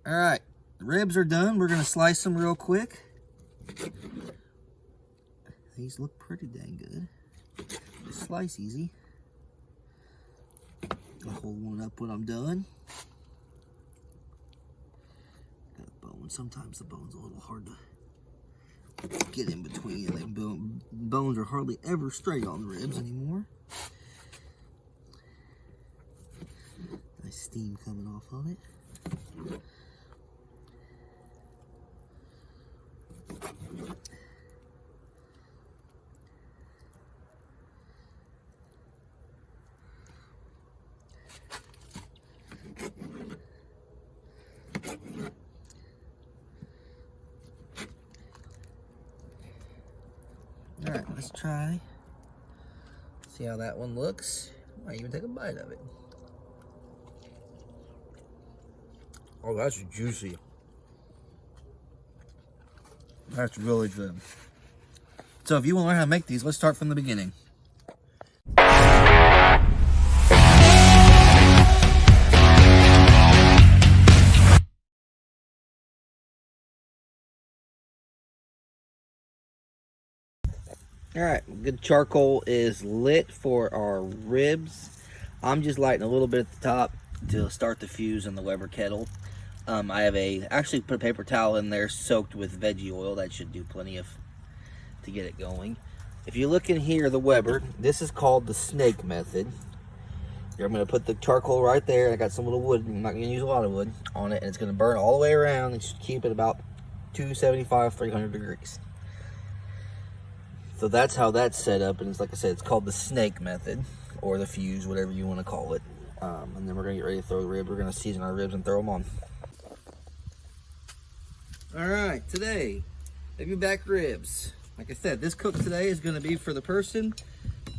All right, the ribs are done. We're gonna slice them real quick. These look pretty dang good. Just slice easy. I'll hold one up when I'm done. Got a bone. Sometimes the bone's a little hard to get in between. And bones are hardly ever straight on the ribs anymore. Nice steam coming off on it. All right, let's try. See how that one looks. Might even take a bite of it. Oh, that's juicy. That's really good. So if you want to learn how to make these, let's start from the beginning. All right, good charcoal is lit for our ribs. I'm just lighting a little bit at the top to start the fuse in the Weber kettle. I have actually put a paper towel in there soaked with veggie oil. That should do plenty to get it going. If you look in here, the Weber, this is called the snake method. I'm going to put the charcoal right there. I got some little wood. I'm not going to use a lot of wood on it, and it's going to burn all the way around and should keep it about 275, 300 degrees. So that's how that's set up, and it's like I said, it's called the snake method, or the fuse, whatever you want to call it. And then we're going to get ready to throw the rib. We're going to season our ribs and throw them on. All right, today, baby back ribs. Like I said, this cook today is going to be for the person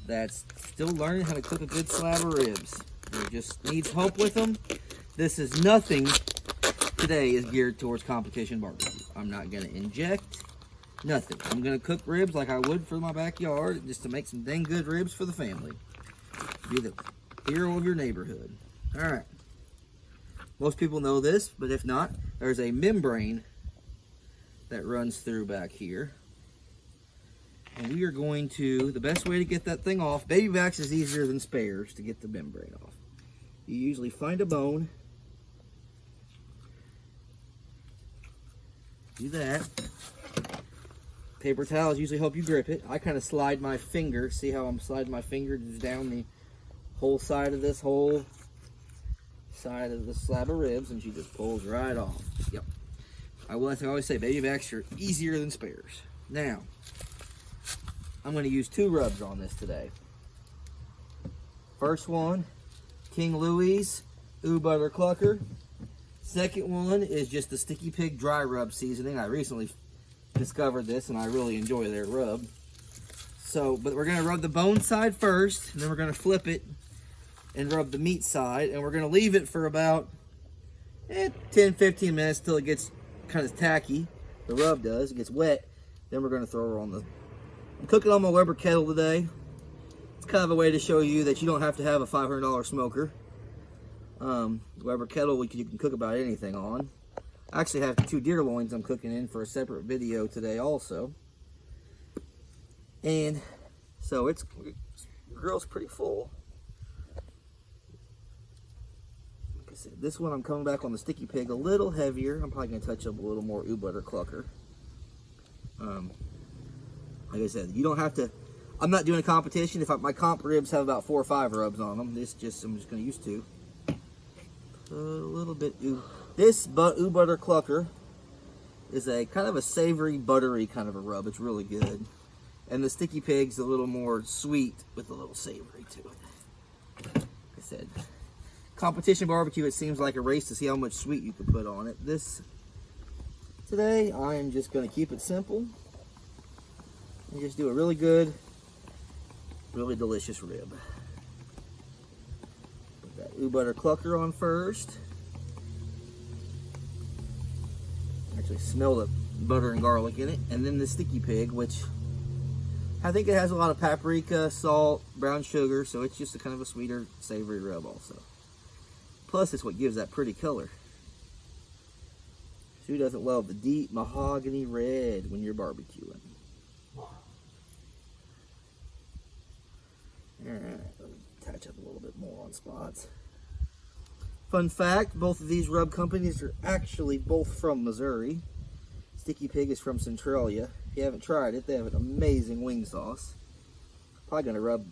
that's still learning how to cook a good slab of ribs. Or just needs help with them. This is nothing today is geared towards competition barbecue. I'm not going to inject. Nothing. I'm going to cook ribs like I would for my backyard, just to make some dang good ribs for the family. Be the hero of your neighborhood. All right. Most people know this, but if not, there's a membrane that runs through back here. And we are going to, the best way to get that thing off, baby backs is easier than spares to get the membrane off. You usually find a bone. Do that. Paper towels usually help you grip it. I kind of slide my finger. See how I'm sliding my finger down the whole side of this whole side of the slab of ribs, and she just pulls right off. Yep. I always say, baby backs are easier than spares. Now, I'm going to use 2 rubs on this today. First one, King Louie's Ooh Butter Clucker. Second one is just the Sticky Pig dry rub seasoning. I recently discovered this and I really enjoy their rub. But we're going to rub the bone side first, and then we're going to flip it and rub the meat side, and we're going to leave it for about 10-15 minutes till it gets kind of tacky. The rub does, it gets wet. Then we're going to throw her on I'm cooking on my Weber kettle today. It's kind of a way to show you that you don't have to have a $500 smoker. Weber kettle you can cook about anything on. I actually have 2 deer loins I'm cooking in for a separate video today also. And so the grill's pretty full. Like I said, this one I'm coming back on the Sticky Pig a little heavier. I'm probably going to touch up a little more Ooh Butter Clucker. Like I said, you don't have to. I'm not doing a competition. My comp ribs have about 4 or 5 rubs on them. I'm just going to use 2. A little bit. This Ooh Butter Clucker is a kind of a savory, buttery kind of a rub. It's really good. And the Sticky Pig's a little more sweet with a little savory to it. Like I said, competition barbecue, it seems like a race to see how much sweet you can put on it. Today, I am just going to keep it simple. And just do a really good, really delicious rib. Put that Ooh Butter Clucker on first. Actually smell the butter and garlic in it. And then the Sticky Pig, which I think it has a lot of paprika, salt, brown sugar, so it's just a kind of a sweeter, savory rub also. Plus, it's what gives that pretty color. Who doesn't love the deep mahogany red when you're barbecuing? Alright, let me touch up a little bit more on spots. Fun fact, both of these rub companies are actually both from Missouri. Sticky Pig is from Centralia. If you haven't tried it, they have an amazing wing sauce. Probably gonna rub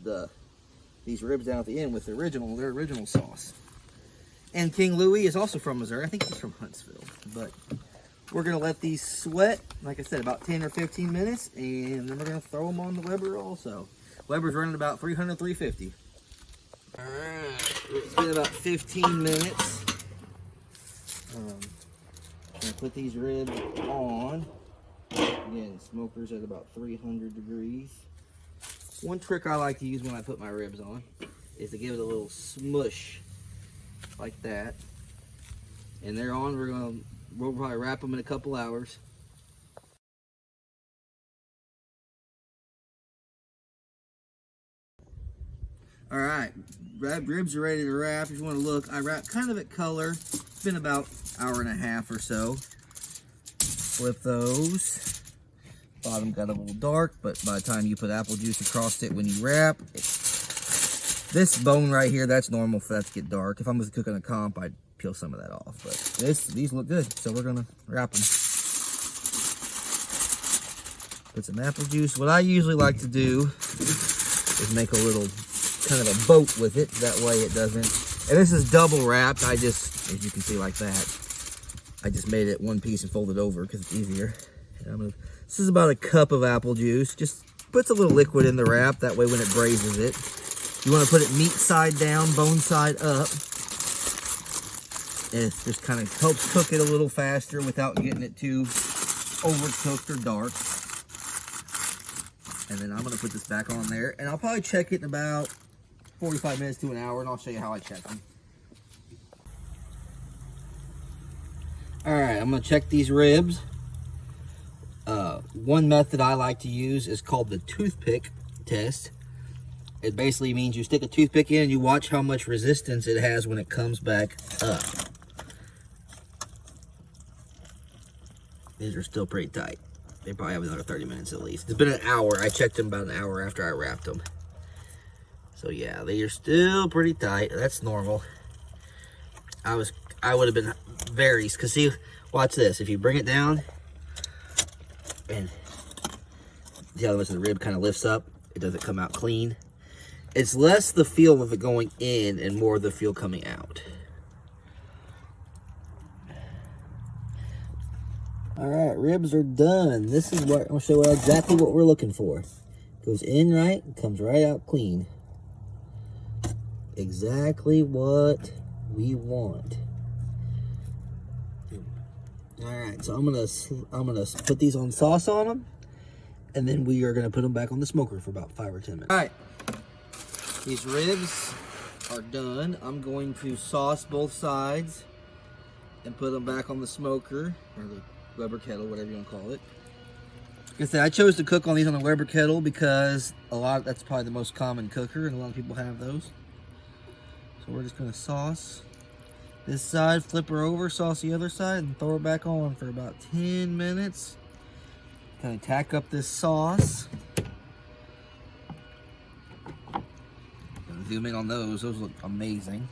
these ribs down at the end with their original sauce. And King Louie is also from Missouri. I think he's from Huntsville. But we're gonna let these sweat, like I said, about 10 or 15 minutes, and then we're gonna throw them on the Weber also. Weber's running about 300, 350. All right, it's been about 15 minutes. Gonna put these ribs on. Again, smoker's at about 300 degrees. One trick I like to use when I put my ribs on is to give it a little smush like that. And they're on. We'll probably wrap them in a couple hours. All right, ribs are ready to wrap. If you want to look, I wrap kind of at color. It's been about an hour and a half or so. Flip those. Bottom got a little dark, but by the time you put apple juice across it when you wrap, this bone right here, that's normal for that to get dark. If I was cooking a comp, I'd peel some of that off. But these look good, so we're gonna wrap them. Put some apple juice. What I usually like to do is make a little kind of a boat with it. That way it doesn't. And this is double wrapped. I just, as you can see, like that. I just made it one piece and folded over because it's easier. This is about a cup of apple juice. Just puts a little liquid in the wrap. That way when it braises it, you want to put it meat side down, bone side up. And it just kind of helps cook it a little faster without getting it too overcooked or dark. And then I'm going to put this back on there. And I'll probably check it in about 45 minutes to an hour, and I'll show you how I check them. Alright, I'm going to check these ribs. One method I like to use is called the toothpick test. It basically means you stick a toothpick in and you watch how much resistance it has when it comes back up. These are still pretty tight. They probably have another 30 minutes at least. It's been an hour. I checked them about an hour after I wrapped them. So yeah, they are still pretty tight. That's normal. I would have been varies, because see, watch this. If you bring it down and the other side of the rib kind of lifts up, it doesn't come out clean. It's less the feel of it going in and more the feel coming out. All right, ribs are done. This is what I'll show you exactly what we're looking for. Goes in right, comes right out clean. Exactly what we want. All right, so I'm gonna put these on sauce on them, and then we are gonna put them back on the smoker for about 5 or 10 minutes. All right, these ribs are done. I'm going to sauce both sides and put them back on the smoker, or the Weber kettle, whatever you want to call it. Like I said, I chose to cook on these on the Weber kettle because that's probably the most common cooker, and a lot of people have those. So we're just gonna sauce this side, flip her over, sauce the other side, and throw her back on for about 10 minutes. Kind of tack up this sauce. Gonna zoom in on those. Those look amazing.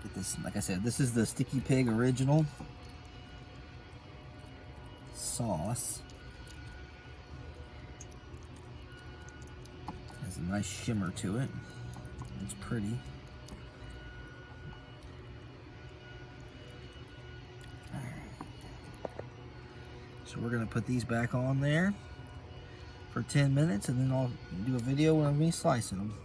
Get this, like I said, this is the Sticky Pig original sauce. Has a nice shimmer to it. It's pretty. So we're gonna put these back on there for 10 minutes, and then I'll do a video when I'm slicing them.